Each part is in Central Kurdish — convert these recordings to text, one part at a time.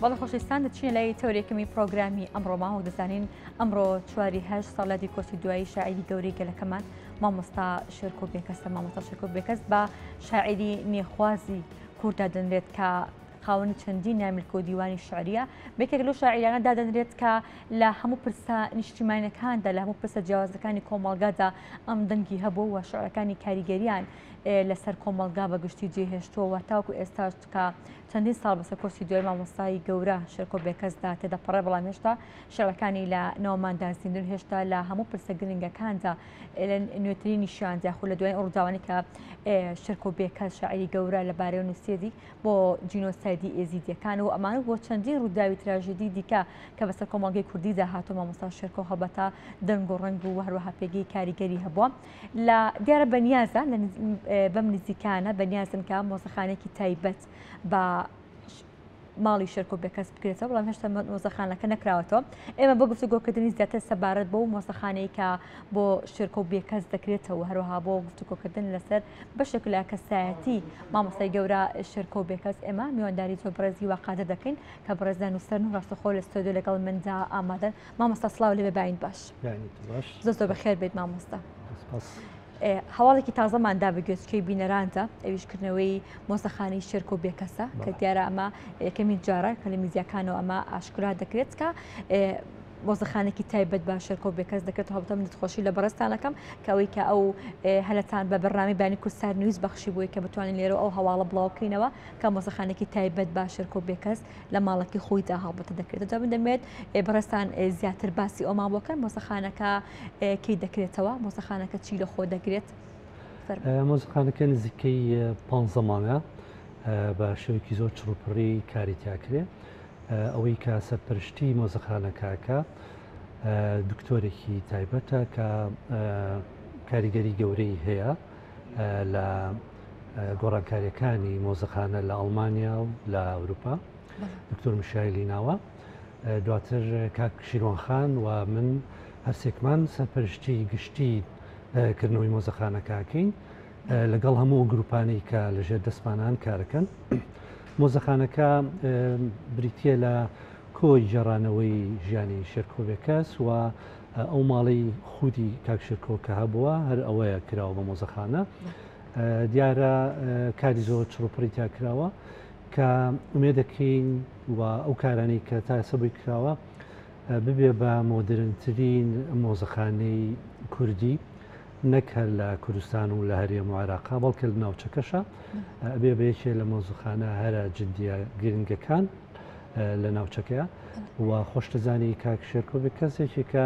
بەڵێ خۆشەویستان دەچین لای تەورێکەمی پرۆگرامی ئەمڕۆمان و دەزانین ئەمڕۆ 4 ساڵاتی کۆچی دوایی شاعری گەورەی گەلەکەمان مامۆستا شێرکۆ بێکەسە. مامۆستا شێرکۆ بێکەس بە شاعری نێخوازی کووردا دەنرێت کە خاوەنی چەندین نامیلکە و دیوانی شعریە. بێکێک لەو شاعیرانە دادەنرێت کە لە هەموو پرسە نیشتیمانیەکاندا لە هەموو پرسە جیاوازەکانی کۆمەڵگادا ئەم دەنگی هەبوو و شعرەکانی کاریگەریان لەسەر کۆمەڵگا بە گشتی جێهێشتووە تاوکو ئێستاش کە چەندین ساڵ بەسەر کۆچی دوای مامۆستای گەورە شێرکۆ بێکەسدا تێدا پەڕێ، بەڵام هێشتا شێعرەکانی لە ناوماندا زیندون هێشتا لە هەموو پرسە گرنگەکاندا لە نوێترینیشیان جاخۆ لە دوای ئەو ڕووداوانی کە شێرکۆ بێکەس شاعری گەورە لەبارەی نووسێتی بۆ جینۆسایدی ئێزیدیەکان و ئەمانە بۆ چەندین ڕووداوی تراژێدی دیکە کە بەسەر کۆمەڵگەی کوردیدا هاتووە. مامۆستا شێرکۆ هەبەتا دەنگ و ڕەنگ و هەروەها پێگەی کاریگەری هەبووە. لە دیارە بەنیازە بەم نزیکانە بەنیازن کە مۆزەخانێکی تایبەت بە ماڵی شێرکۆ بێکەس بکرێتەوە، بەڵام هێشتا مۆزەخانەکە نەکراوەتەوە. ئێمە بۆ گفتوگۆکردنی زیاتر سەبارەت بۆ مۆزەخانەی کە بۆ شێرکۆ بێکەس دەکرێتەوە، هەروەها بۆ گفتوگۆکردن لەسەر بەشێک لە کەسایەتی مامۆستای گەورە شێرکۆ بێکەس ئێمە میوانداری زۆر بەڕێزی واقعدە دەکەین کە بەڕێزان و سەر و ڕاستەخۆ لە ستۆدیۆ لەگەڵ مندا ئامادەن. مامۆستا سڵاو لێ بێباین باش. زۆر بەخێر بێت مامۆستا. هەواڵێکی تازەماندا بەگوێچکەی بینەراندا ئەویشکردنەوەی مۆزەخانەی شێرکۆ بێکەسە کە دیارە ئەمە یەکەمین جارە کە لە میزیەکانەوە ئەمە ئاشکرا دەکرێت کە مۆزەخانێکی تایبەت بە شێرکۆ بێکەس دەکرێت. هەڵبەتە من دڵخۆشی لە بەڕێستانەکەم کە ئەوەی کە ئەو هەلەتان بە بەرنامی بانی کوردستان نووز بەخشی بووی کە بتوانین لێرە ئەو هەواڵە بڵاوکەینەوە کە مۆزەخانێکی تایبەت بە شێرکۆ بێکەس لە ماڵێکی خۆیدا هەڵبەتە دەکرێت. جا من دەمێت بەڕێستان زیاتر باسی ئەومان بۆکەن مۆزەخانەکە کەی دەکرێتەوە، مۆزەخانەکە چی لە خۆ دەگرێت؟ مۆزەخانەکە نزیکەی 15 مانگە بە شێوەیەکی زۆر چڕوپڕی کاری تیاکرێت. ئەوەی کە سەرپەرشتی مۆزەخانەکەکە دکتۆرێکی تایبەتە کە کاریگەری گەورەی هەیە لە گۆڕانکاریەکانی مۆزەخانە لە ئەڵمانیا و لە ئەوروپا، دکتۆر مشایلی ناوە. دواتر کاک شیروانخان و من هەرسێکمان سەرپەرشتی گشتی کردنەوەی مۆزەخانەکەکەین لەگەڵ هەموو گروپانەی کە لەژێر دەستمانان کارەکەن. مۆزەخانەکە بریتە لە کۆی جێڕانەوەی ژیانی شێرکۆ بێکەس و ئەو ماڵی خودی کاک شێرکۆ کە هەبووە هەر ئەوەیە کراوە بە مۆزەخانە. دیارە کاری زۆر چڕوپڕی تیاکراوە کە ئومێ دەکەین و ئەو کارانەی کە تا ئێستا بووی کراوە ببێ بە مۆدرنترین مۆزەخانەی کوردی، نەک هەر لە کوردستان و لە هەرێم و عێراقا، بەڵکە لە ناوچەکەشە ئەبێ بە یەکێ لە مۆزەخانە هەرە جددیە گرنگەکان لە ناوچەکەیە. و خۆشتەزانی کاک شێرکۆ بێکەسێکی کە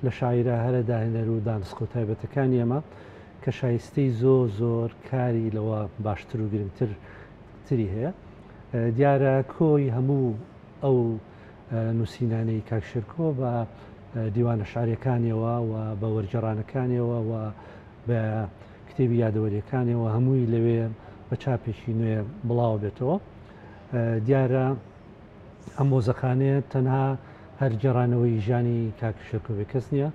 لە شاعیرە هەرە داهێنەر و دانسکۆ تایبەتەکانی ئێمە کە شایستەی زۆر کاری لەوە باشتر و گرنگتری هەیە. دیارە کۆی هەموو ئەو نووسینانەی کاک شێرکۆ بە دیوانە شعریەکانیەوە و بە وەرجێڕانەکانیەوە و بە کتێبی یادەوەریەکانیەوە هەمووی لەوێ بە چاپێکی نوێ بڵاو بێتەوە. دیارە ئەم مۆزەخانەیە تەنها هەر جێڕانەوەی ژیانی کاک شێرکۆ بێکەس نییە،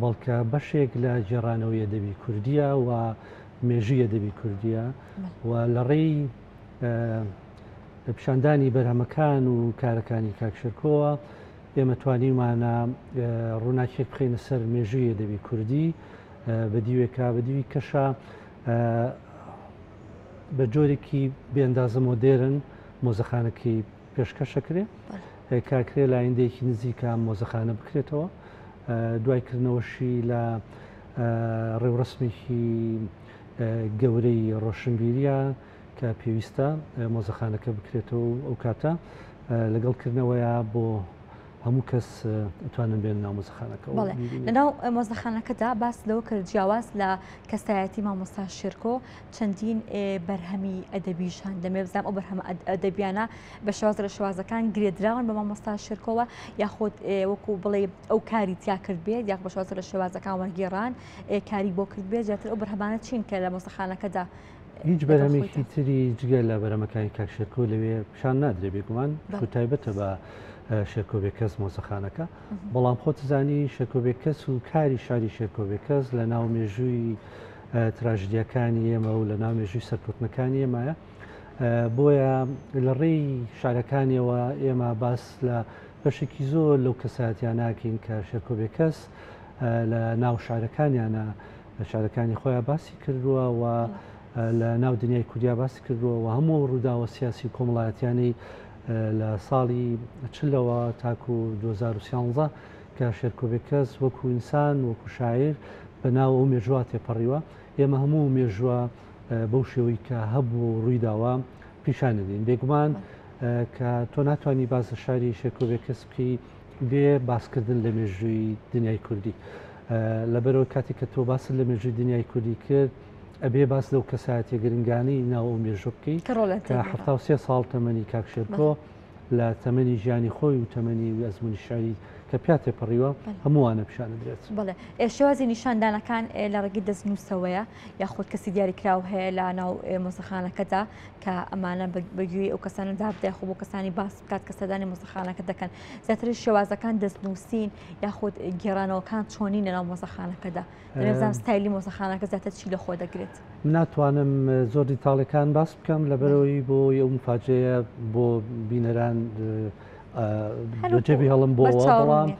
بەڵکە بەشێک لە جێڕانەوەی ئەدەبی کوردیە و مێژووی ئەدەبی کوردیە و لە ڕێی پیشاندانی بەرهەمەکان و کارەکانی کاک شێرکۆوە ئێمە توانیمانە ڕووناکێک بخینە سەر مێژووی ئەدەبی کوردی بە دیوێکە بە دیوی کەشە بە جۆرێکی بێندازە مۆدێرن مۆزەخانەکەی پێشکەشەکرێ کاکرێ لە ئایندەیەکی نزیکە مۆزەخانە بکرێتەوە. دوایکردنەوەشی لە ڕێوڕسمێکی گەورەی ڕۆشنبیریە کە پێویستە مۆزەخانەکە بکرێتەوە ئەو کاتە لەگەڵکردنەوەیە بۆ هەموو کەس ئەتوانن بێن ناو مۆزەخانەکە. لەناو مۆزەخانەکەدا باس لەوە کرد جیاواز لە کەسایەتی مامۆستا شێرکۆ چەندین بەرهەمی ئەدەبیشان دەمێ بزانام ئەو بەرهەمە ئەدەبیانە بە شێواز لە شێوازەکان گرێدراون بە مامۆستا شێرکۆوە یاخود وەکو بڵێ ئەو کاری تیا کرد بێت یاخ بە شێواز لە شێوازەکان وەرگێڕان کاری بۆ کرد بێت جاتر ئەو بەرهەمانە چین کە لە مۆزەخانەکەدا هیچ بەرهەمێکی تری جگە لە بەرهەمەکانی کاک شێرکۆ لەوێ پیشان نادرێ بێگومان تایبەتە بە شێرکۆ بێکەس مۆزەخانەکە. بەڵام خۆتزانی شێرکۆ بێکەس و کاری شاری شێرکۆ بێکەس لە ناو مێژووی تراژدیەکانی ئێمە و لە ناو مێژووی سەرکەوتنەکانی ئێمەیە بۆیە لە ڕێی شارەکانیەوە ئێمە باس لە بەشێکی زۆر لەو کەساتیان ناکەین کە شێرکۆبێ کەس لە ناو شارەکانیانە لە شارەکانی خۆیان باسی کردووە و لە ناو دنیای کوردیا باسی کردووە و هەموو ڕووداوە سیاسی کۆمەڵایەتیانەی لە ساڵی چلەوە تاکو 2013 کە شێرکۆبێ کەس وەکو ئینسان وەکو شاعیر بە ناو ئەو مێژووە تێپەڕیوە ئێمە هەموو مێژووە بەو شێوەی کە هەبوو ڕوویداوە پیشانەدەین بێگومان کە تۆ ناتوانانی باز لە شاری شێرکۆبێ کەس بکەی بێ باسکردن لە مێژووی دنیای کوردی لەبەرەوە کاتێک کە تۆ باست لە مێژووی دنیای کوردی کرد ئەبێ باس لەو کەسایەتە گرنگانی ناو ئەو مێژوو بکەیت کە 73 ساڵ تەمەنی کاک شێرکۆ لە تەمەنی ژیانی خۆی و تەمەنی ئەزمموی شاری کە پیا تێپەڕیوە هەمووانە پیشانە درێت. بڵێ شێوازی نیشاندانەکان لە ڕێگەی دەستنووسەوەیە یاخود کەسی دیاریکراو هەیە لە ناو مۆزەخانەکەدا کە ئەمانە بەگوێی ئەو کەسانە دابدای خۆ بۆ کەسانی باس بکات کە سەردانی مۆزەخانەکە دەکەن زیاتر شێوازەکان دەستنووسین یاخود گێڕانەوەکان چۆنی لە ناو مۆزەخانەکەدا دەبزانم ستایلی مۆزەخانەکە زیاتر چی لە خۆ دەگرێت. ناتوانم زۆر دیتاڵەکان باس بکەم لەبەرەوەی بۆ ئەو مفاجەیە بۆ بینەران جێبی هەڵم بۆەوە بەڵام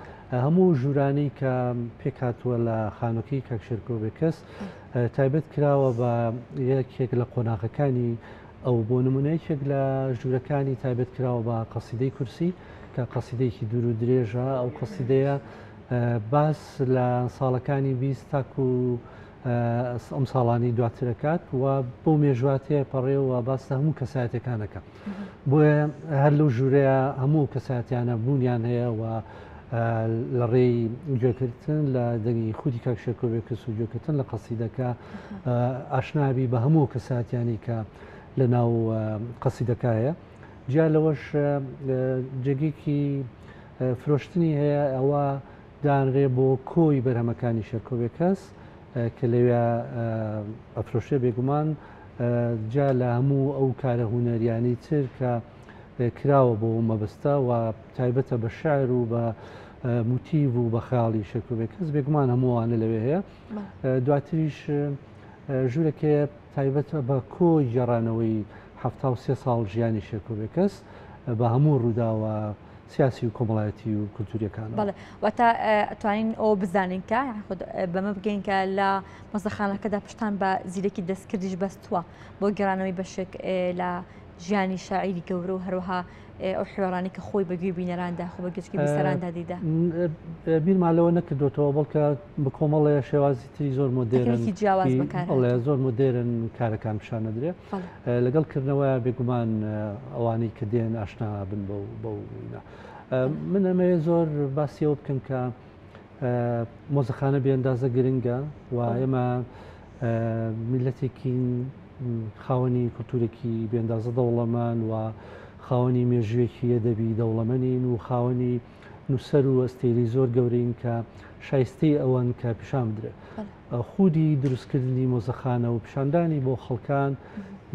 هەموو ژوورانەی کە پێک هاتووە لە خانووەکەی کاک شێرکۆبێ کەس تایبەت کراوە بە یەکێک لە قۆناغەکانی ئەو بۆ نمونەیەکێک لە ژوورەکانی تایبەت کراوە بە قەسیدەی کورسی کە قەسیدەیەکی دوور و درێژە ئەو قەسیدەیە باس لە ساڵەکانی 20 تاکو ئەم ساڵانی دواترەکات و بۆ مێژواتەیە پەڕێەوە باس لە هەموو کەسایەتەکانەکە بۆیە هەر لەو ژوورەیە هەموو کەسایەتیانە بوونیان هەیە و لە ڕێی گوێکردن لە دەنگی خودی کاک شێرکۆبێ کەس و گوێکردن لە قەسیدەکە ئاشنابی بە هەموو کەساتیانی کە لە ناو قەسیدەکایە جیا لەوەش جێگێکی فرۆشتنی هەیە ئەوە دانرێ بۆ کۆی بەرهەمەکانی شێرکۆبێ کەس کە لەوێ ئەفرۆشێ بێگومان جا لە هەموو ئەو کارە هوەریانی تر کە کراوە بۆ مەبەستە و تایبەتە بە شاعر و بە موتیڤ و بە خەیاڵی شێرکۆبێ کەس بێگومان هەمووانە لەوێ هەیە دواتریش ژوورێکێ تایبەتە بە کۆی گێڕانەوەی 73 ساڵ ژیانی شێرکۆبێ کەس بە هەموو ڕووداوە سیاسی و کۆمەڵایەتی و کولتوریەکان بەڵێ واتە ئەتوانین ئەو بزانین کە بەمە بگەین کە لە مۆزەخانەکەدا پشتان بە زیرەکی دەستکردیش بەستووە بۆ گەڕانەوەی بەشێک لە ژیانی شاعیری گەورە و هەروەها ئەو حوێڕانی کە خۆی بەگوێ بینەراندا خۆ بە گەشتی بیسەراندا دیدا بیرمالەوە نەکردوێتەوە بەڵکە بە کۆمەڵەیە شێوازی تری زۆر مۆدێرن زۆر مۆدێرن کارەکان پیشان نەدرێ لەگەڵکردنەوە بێگومان ئەوانەی کە دێن ئاشنا بن بەو من ئەمەیە زۆر باسیەوە بکەم کە مۆزەخانە بێئەندازە گرنگە و ئێمە میلەتێکی خاوەنی کولتورێکی بێئەندازە دەوڵەمەند و خاوەنی مێژوویەکی ئەدەبی دەوڵەمەندین و خاوەنی نووسەر و ئەستێری زۆر گەورەین کە شایستەی ئەوەن کە پیشان بدرێت خودی دروستکردنی مۆزەخانە و پیشاندانی بۆ خەڵکان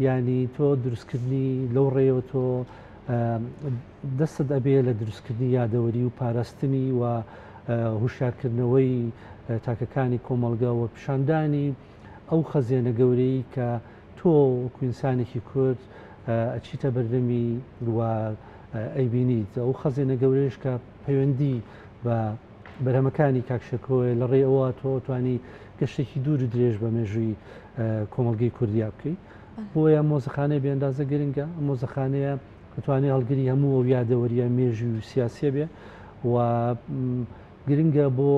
ینی تۆ دروستکردنی لەو ڕێەوە تۆ دەستت ئەبێ لە دروستکردنی یادەوەری و پاراستنی و هوشیارکردنەوەی تاکەکانی کۆمەڵگە و پیشاندانی ئەو خەزیێنە گەورەی کە تۆ کوینسانێکی کورد ئەچیتە بەردەمی و ئەیبینیت ئەو خەزیێنە گەورەیش کە پەیوەندی بە بەرهەمەکانی کاک شێرکۆبێ لە ڕێ ئەوە تۆ توانی گەشتێکی دوور درێژ بە مێژووی کۆمەڵگەی کوردیا بکەیت بۆیە مۆزەخانەی بێئەندازە گرنگە مۆزەخانەیە دەتوانێت هەڵگری هەموو ئەو یادەوەریە مێژووی و سیاسیە بێ و گرنگە بۆ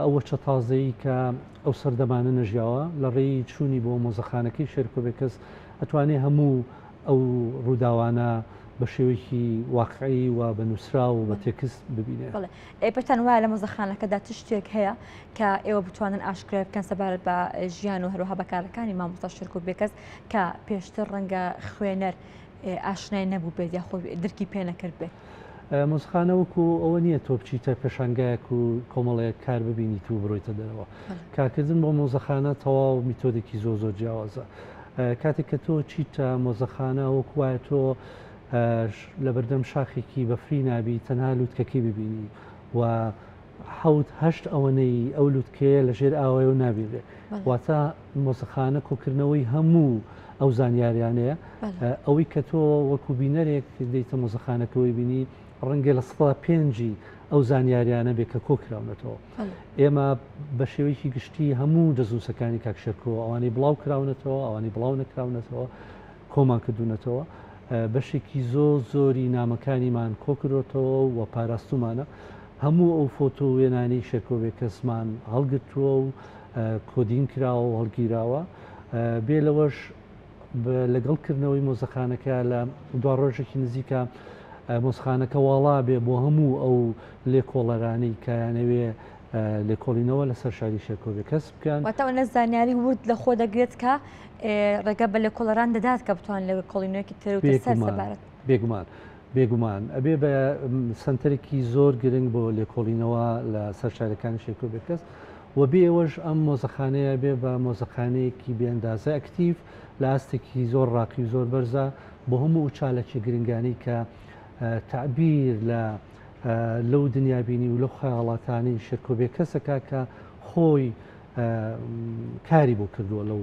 ئەوە چە تازەیی کە ئەو سەردەمانە نەژیاوە لە ڕێی چوونی بۆ مۆزەخانەکەی شێرکۆبێ کەس ئەتوانێت هەموو ئەو ڕووداوانە بە شێوەیەکی واقعی و بە نووسرا و بە تێکست ببینێت. پێتان وایە لە مۆزەخانەکەدا چ شتێک هەیە کە ئێوە بتوانن ئاشکرا بکەن سەبارەت بە ژیان و هەروەها بەکارەکانی مامۆستا شێرکۆبێ کەس کە پێشتر ڕەنگە خوێنەر ئاشنای نەبوو بێت یا خۆ درکی پێ نەکرد بێت. مۆزەخانە وەکو ئەوە نییە تۆ بچیتە پێشانگایەک و کۆمەڵەیەک کار ببینیت و بڕۆیتە دەرەوە کارکردن بۆ مۆزەخانە تەواو میتۆدێکی زۆر جیاوازە کاتێک کە تۆ چیتە مۆزەخانە وەکو وایە تۆ لە بەردەم شاخێکی بەفری نابی تەنها لووتکەکەی ببینی و هەشت ئەوەنەی ئەو لووتکەیە لە ژێر ئاوایە و نابێت واتە مۆزەخانە کۆکردنەوەی هەموو ئەو زانیاریانەیە ئەوەی کە تۆ وەکو بینەرێک دەیتە مۆزەخانەکەەوەی بینی ڕەنگە لە 5 ئەو زانیاریانە بێ کە کۆکراونەتەوە ئێمە بە شێوەیەکی گشتی هەموو دەزووسەکانی کاکشێرکەوە ئەوانەی بڵاو کراونەتەوە ئەوانەی بڵاو نەکراونەتەوە کۆمان کردوونەتەوە بەشێکی زۆری نامەکانیمان کۆکرۆتەوە و پاراستومانە هەموو ئەو فۆتۆ وێنانی شێرکۆبێ کەسمان هەڵگرتووە و کۆدین کراوە و هەڵگیراوە بێ لەوەش لەگەڵکردنەوەی مۆزەخانەکە لە دوا ڕۆژێکی نزیکە مۆزخانەکە واڵا بێ بۆ هەموو ئەو لێکۆڵەرانەی کەیانەوێ لێکۆڵینەوە لەسەر شاری شێرکۆبێ کەس بکەن واتەوە نە زانیاری ورد لە خۆ دەگرێت کە ڕێگە بە لێکۆڵەران دەدات کە بتوان لە کۆڵینەوەیکی تر سەر سەبارەت بێگومان ئەبێ بە سنتەرێکی زۆر گرنگ بۆ لێکۆڵینەوە لە سەر شارەکانی شێرکۆبێ کەس و بێ ئەوەش ئەم مۆزەخانەیە بێ بە مۆزەخانەیەکی بێندازە ئەکتیڤ لە ئاستێکی زۆر ڕاقی و زۆر بەرزە بۆ هەموو چالەکی گرنگانی کە تعبیر لەو دنیابینی و لەو خەیاڵاتانی شێرکۆبێ کەسەکە کە خۆی کاری بۆ کردووە لەو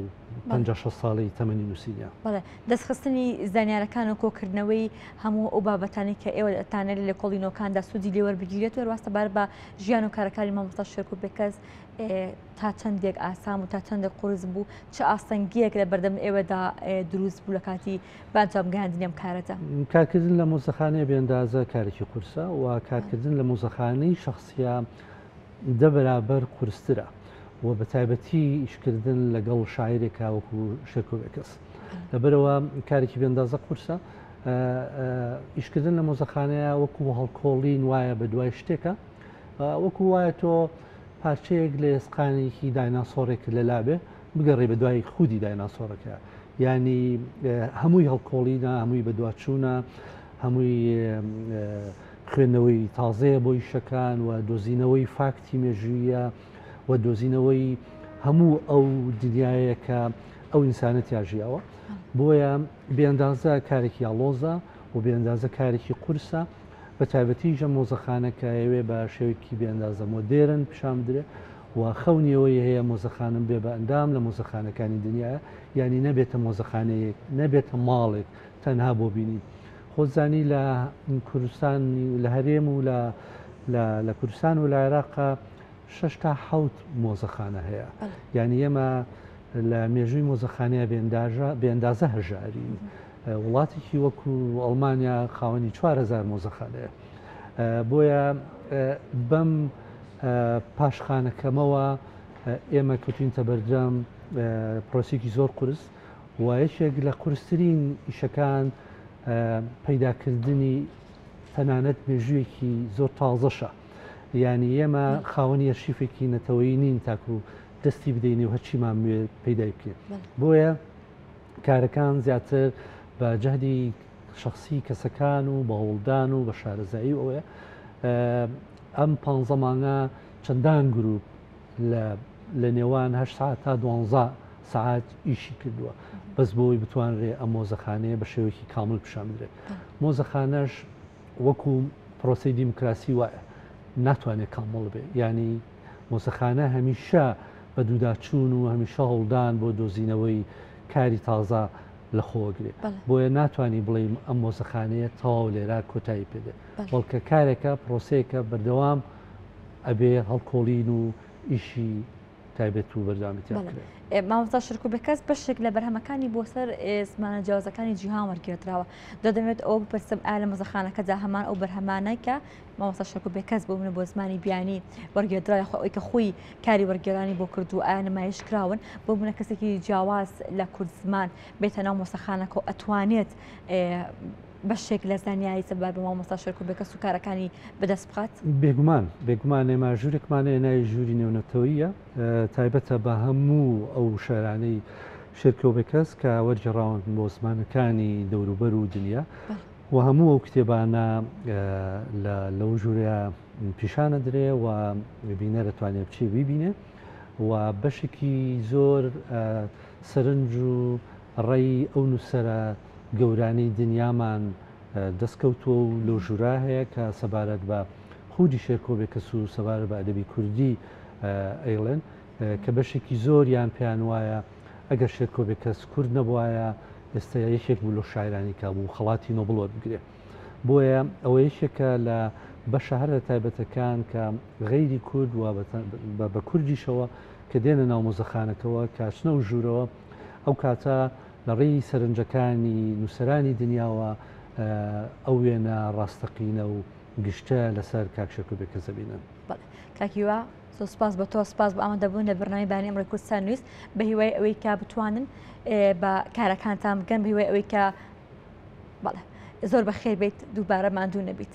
56 ساڵی تەمەنی نووسینیا بەڵێ دەستخستنی زانیارەکان و کۆکردنەوەی هەموو ئەو بابەتانی کە ئێوە ئەتانە لە کۆڵینەوەکاندا سوودی لێوەربگیرێت و ڕاستە بار بە ژیان و کارەکانی مامۆستا شێرکۆبێ کەس تا چەندێک ئاسام و تا چەندێک قورس بوو چه ئاستەنگیەک لە بەردەم ئێوەدا دروست بوو لە کاتی بانجامگەاندنی ئەم کارەتە کارکردن لە مۆزەخانەیە بێندازە کارێکی قورسە و کارکردن لە مۆزەخانەی شخصیە دە بەرابەر قورسترە و بە تایبەتی ئیشکردن لەگەڵ شاعرێکا وەکو شێرکۆبێ کەس لەبەرەوە کارێکی بێندازە قورسە ئیشکردن لە مۆزەخانەیە وەکو هەڵکۆڵین وایە بە دوای شتێکە وەکو وایە تۆ پارچەیەک لە ئێسقانێکی دایناسۆڕێک لەلابێ بگەڕێ بە دوای خودی دایناسۆڕەکە ینی هەمووی هەڵکۆڵینە هەمووی بە دوچوونە هەمووی خوێندنەوەی تازەیە بۆ ئیشەکان و دۆزینەوەی فاکتی مێژوویە و دۆزینەوەی هەموو ئەو دنیایە کە ئەو ئینسانەت یاژیاوە بۆیە بێندازە کارێکی ئاڵۆزە و بێندازە کارێکی قورسە بە تایبەتیژە مۆزەخانەکە ئەوێ بە شێوەیەکی بێندازە مۆدێرن پیشان بدرێ و خەونیەوەی هەیە مۆزەخانم بێ بە ئەندام لە مۆزەخانەکانی دنیاە ینی نەبێتە مۆزەخانەیەک نەبێتە ماڵێک تەنها بۆ بینی خۆزانی لە کوردستان لە هەرێم و لە کوردستان و لە عێراقا 6 تا 7 مۆزەخانە هەیە یعنی ئێمە لە مێژووی مۆزەخانەیە بێندازە هەژاری وڵاتێکی وەکو ئەڵمانیا خاوەنی 4000 مۆزەخانەیە بۆیە بەم پاشخانەکەمەوە ئێمە کەوتوینتە بەردەم پرۆسێکی زۆر قورس و یەکێک لە قورسترین ئیشەکان پەیداکردنی تەنانەت مێژوویەکی زۆر تازەشە ینی ئێمە خاوەنی ئەرشیفێکی نەتەوەیی نین تاکو دەستی بدەینێ و هەرچیمان پەیدای بکرێت بۆیە کارەکان زیاتر بە جەهدی شخصی کەسەکان و باوڵدان و بە شارەزایی ئەوەیە ئەم 5 مانگە چەندان گروپ لە نێوان 8 ساعت تا 12 ساعت ئیشی کردووە بەس بۆی بتوانرێ ئەم مۆزەخانەیە بە شێوەیەکی کامل پیشان بدرێت مۆزەخانەش وەکو پرۆسی دیموکراسی وایە ناتوانێت کامڵ بێ ینی مۆزەخانە هەمیشە بە دووداچوون و هەمیشە هەوڵدان بۆ دۆزینەوەی کاری تازە لە خۆگرێ بۆیە ناتوانانی بڵێم ئەم مۆزەخانەیە تەواو لێرا کۆتایی پێدێ بەڵکە کارێکە پرۆسەیەکە بەردەوام ئەبێ هەڵکۆڵین و ئیشی تایبەت و بەردامیتیان کرێت مامۆستا شێرکۆبێ کەس بەشێک لە بەرهەمەکانی بۆ سەر زمانە جیاوازەکانی جیهان وەرگێڕراوە دەدەمێت ئەو بپرسم ئایا لە مۆزەخانەکەدا هەمان ئەو بەرهەمانە کە مامۆستا شێرکۆبێ کەس بۆ منە بۆ زمانی بیانی وەرگێڕرا ئەوەی کە خۆی کاری وەرگێڕانی بۆ کردو ئایا نمایش کراون بۆ منە کەسێکی جیاواز لە کورد زمان بێتە ناو مۆزەخانەکە و ئەتوانێت بەشێک لە زانیاری سەبار بە مامۆستا شێرکۆبێ کەس و کارەکانی بەدەست بخات بێگومان ئێمە ژوورێکمانەیە ناوی ژووری نێونەتەوەیە تایبەتە بە هەموو ئەو شارانەی شێرکۆبێ کەس کە وەرگێڕاون بۆ زمانەکانی دەوروبەر و دنیا و هەموو ئەو کتێبانە لەو ژوورە پیشانە درێ و بینە دەتوانێت بچێ بیبینێ و بەشێکی زۆر سەرنج و ڕێی ئەو نووسەرە گەورانەی دنیامان دەستکەوتووە و لەو ژوورا هەیە کە سەبارەت بە خودی شێرکۆبێ کەس و سەبارەت بە ئەدەبی کوردی ئەیڵێن کە بەشێکی زۆریان پێیان وایە ئەگەر شێرکۆ بێکەس کورد نەبووایە ئێستا یەکێک بوو لە شاعرانی کابوو خەڵاتی نۆبڵ بگرێ بۆیە ئەوە یەکێکە لە بەشە هەر لە تایبەتەکان کە غەیری کورد و بە کوردیشەوە کە دێنە ناو مۆزەخانەکەەوە کاچنە و ژوورەوە ئەو کاتە لە ڕێی سەرنجەکانی نووسرانی دنیاوە ئەو وێنە ڕاستەقینە و گشتە لەسەر کاک شێرکۆ بێکەس دەبینن. کاکیوە سپاس بە تۆ سپاس بە ئەمەدەبوون لە بەرنامەی بانی ئەمڕۆی کوردستان نووس بە هیوای ئەوەی کە بتوانن بە کارەکانتان بگەن بە هیوای ئەوەی کە زۆر بەخێر بیت دووبارە ماندوو نەبیت.